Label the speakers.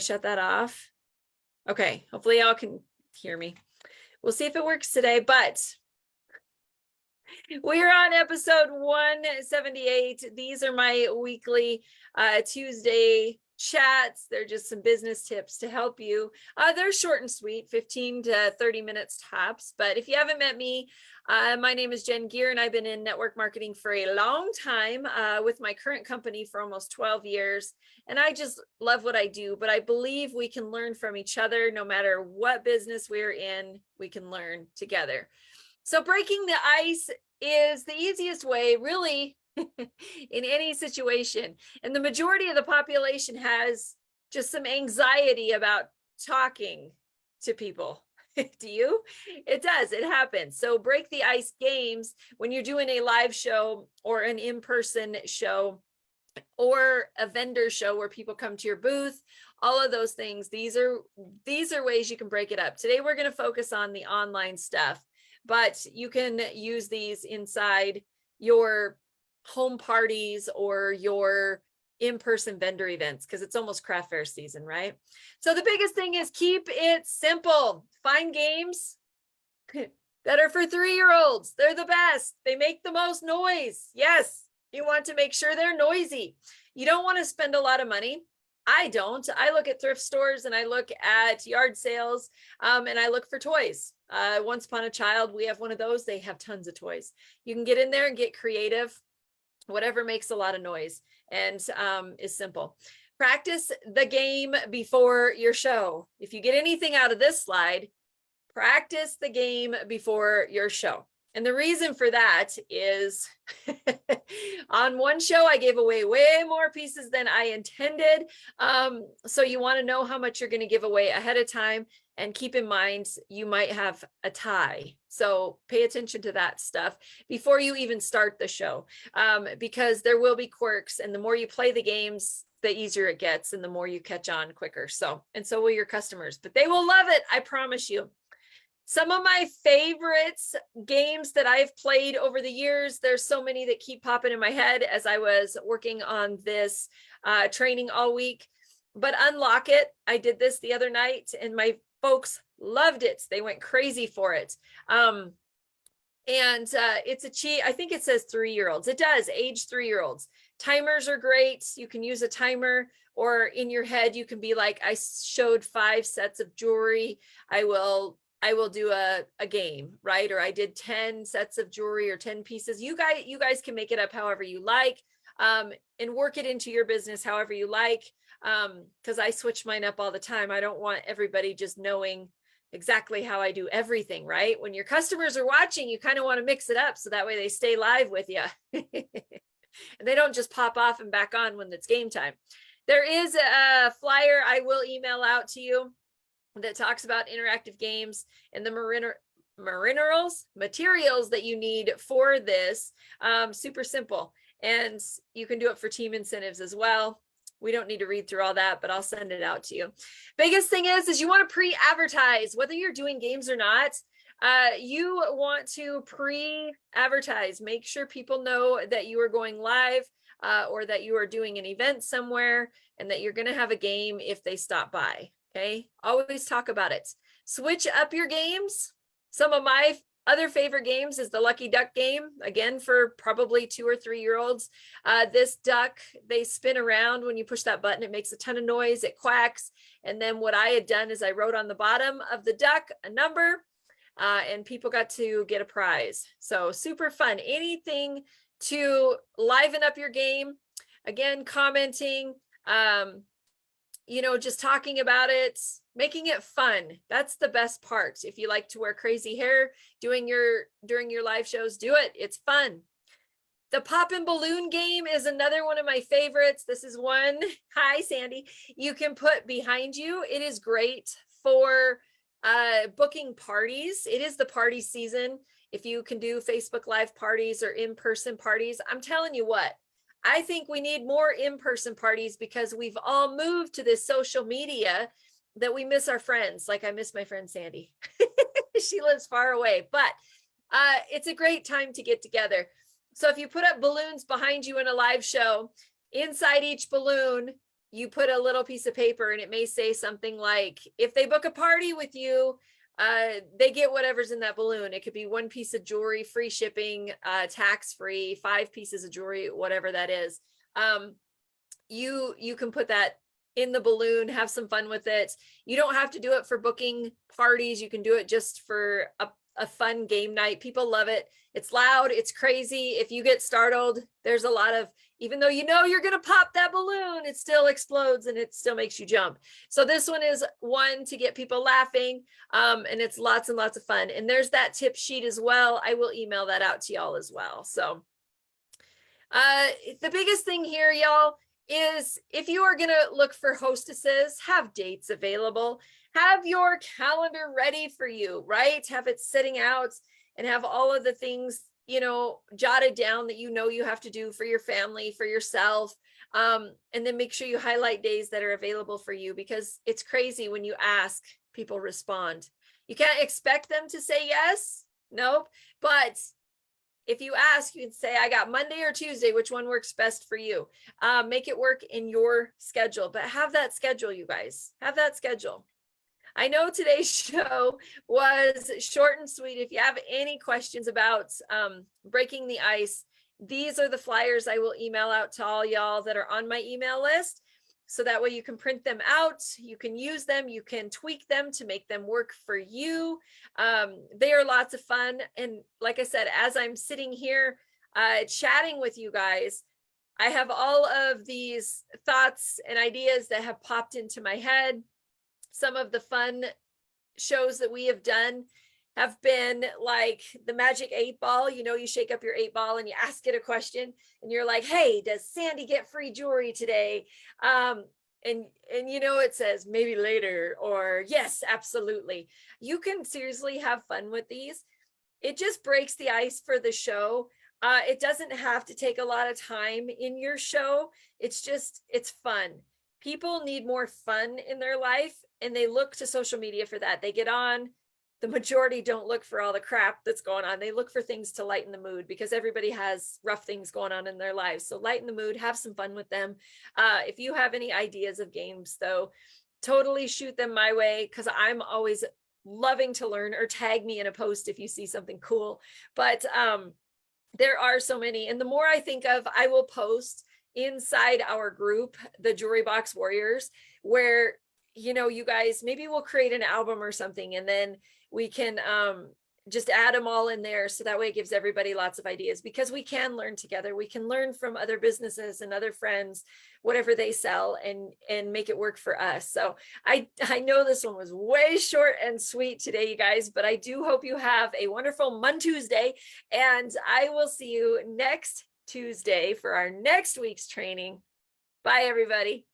Speaker 1: shut that off? Okay, hopefully y'all can hear me. We'll see if it works today, but we're on episode 178. These are my weekly Tuesday chats. They're just some business tips to help you. They're short and sweet, 15 to 30 minutes tops. But if you haven't met me, my name is Jen Gear, and I've been in network marketing for a long time with my current company for almost 12 years. And I just love what I do, but I believe we can learn from each other. No matter what business we're in, we can learn together. So breaking the ice is the easiest way, really, in any situation. And the majority of the population has just some anxiety about talking to people. Do you? It does. It happens. So break the ice games when you're doing a live show or an in-person show or a vendor show where people come to your booth, all of those things. These are ways you can break it up. Today, we're going to focus on the online stuff, but you can use these inside your home parties or your in-person vendor events, because it's almost craft fair season, right? So the biggest thing is keep it simple. Find games that are for 3-year-olds. They're the best. They make the most noise. Yes, you want to make sure they're noisy. You don't want to spend a lot of money. I don't. I look at thrift stores and I look at yard sales and I look for toys. Once Upon a Child, we have one of those. They have tons of toys. You can get in there and get creative, whatever makes a lot of noise and is simple. Practice the game before your show. If you get anything out of this slide, practice the game before your show. And the reason for that is on one show, I gave away way more pieces than I intended. So you want to know how much you're going to give away ahead of time. And keep in mind, you might have a tie. So pay attention to that stuff before you even start the show, because there will be quirks. And the more you play the games, the easier it gets and the more you catch on quicker. And so will your customers, but they will love it. I promise you. Some of my favorites games that I've played over the years, there's so many that keep popping in my head as I was working on this training all week, but Unlock It. I did this the other night and my folks loved it. They went crazy for it. It's a cheat. I think it says 3-year-olds. It does, age 3-year-olds. Timers are great. You can use a timer, or in your head, you can be like, I showed 5 sets of jewelry. I will do a game, right? Or I did 10 sets of jewelry or 10 pieces. You guys can make it up however you like, and work it into your business however you like. Because I switch mine up all the time. I don't want everybody just knowing exactly how I do everything, right? When your customers are watching, you kind of want to mix it up so that way they stay live with you. And they don't just pop off and back on when it's game time. There is a flyer I will email out to you that talks about interactive games and the materials that you need for this. Super simple. And you can do it for team incentives as well. We don't need to read through all that, but I'll send it out to you. Biggest thing is you want to pre-advertise, whether you're doing games or not. You want to pre-advertise, make sure people know that you are going live or that you are doing an event somewhere and that you're going to have a game if they stop by. Okay, always talk about it. Switch up your games. Some of my other favorite games is the Lucky Duck game, again, for probably 2 or 3-year-olds. This duck, they spin around. When you push that button, it makes a ton of noise. It quacks. And then what I had done is I wrote on the bottom of the duck a number, and people got to get a prize. So super fun. Anything to liven up your game. Again, commenting, just talking about it, making it fun. That's the best part. If you like to wear crazy hair during your live shows, do it. It's fun. The pop and balloon game is another one of my favorites. This is one, hi Sandy, you can put behind you. It is great for booking parties. It is the party season. If you can do Facebook Live parties or in-person parties, I'm telling you what, I think we need more in-person parties because we've all moved to this social media that we miss our friends. Like I miss my friend Sandy. She lives far away, but it's a great time to get together. So if you put up balloons behind you in a live show, inside each balloon, you put a little piece of paper and it may say something like, if they book a party with you, they get whatever's in that balloon. It could be 1 piece of jewelry, free shipping, tax free, 5 pieces of jewelry, whatever that is. You can put that in the balloon, have some fun with it. You don't have to do it for booking parties. You can do it just for a fun game night. People love it. It's loud, it's crazy. If you get startled, there's a lot of, even though you know you're going to pop that balloon, it still explodes and it still makes you jump. So this one is one to get people laughing, and it's lots and lots of fun. And there's that tip sheet as well. I will email that out to y'all as well. So the biggest thing here, y'all, is if you are going to look for hostesses, have dates available, have your calendar ready for you, right? Have it sitting out and have all of the things, you know, jotted down that you know you have to do for your family, for yourself. And then make sure you highlight days that are available for you, because it's crazy when you ask, people respond. You can't expect them to say yes. Nope. But if you ask, you can say, I got Monday or Tuesday, which one works best for you? Make it work in your schedule, but have that schedule, you guys. Have that schedule. I know today's show was short and sweet. If you have any questions about breaking the ice, these are the flyers I will email out to all y'all that are on my email list. So that way you can print them out, you can use them, you can tweak them to make them work for you. They are lots of fun. And like I said, as I'm sitting here chatting with you guys, I have all of these thoughts and ideas that have popped into my head. Some of the fun shows that we have done have been like the magic 8-ball. You know, you shake up your 8-ball and you ask it a question and you're like, hey, does Sandy get free jewelry today? And you know, it says maybe later, or yes, absolutely. You can seriously have fun with these. It just breaks the ice for the show. It doesn't have to take a lot of time in your show. It's fun. People need more fun in their life, and they look to social media for that. They get on. The majority don't look for all the crap that's going on. They look for things to lighten the mood, because everybody has rough things going on in their lives. So lighten the mood, have some fun with them. If you have any ideas of games, though, totally shoot them my way, because I'm always loving to learn, or tag me in a post if you see something cool. But there are so many. And the more I think of, I will post inside our group, the Jewelry Box Warriors, where, you know, you guys, maybe we'll create an album or something, and then we can just add them all in there. So that way it gives everybody lots of ideas, because we can learn together. We can learn from other businesses and other friends, whatever they sell, and make it work for us. So I know this one was way short and sweet today, you guys, but I do hope you have a wonderful Tuesday, and I will see you next Tuesday for our next week's training. Bye, everybody.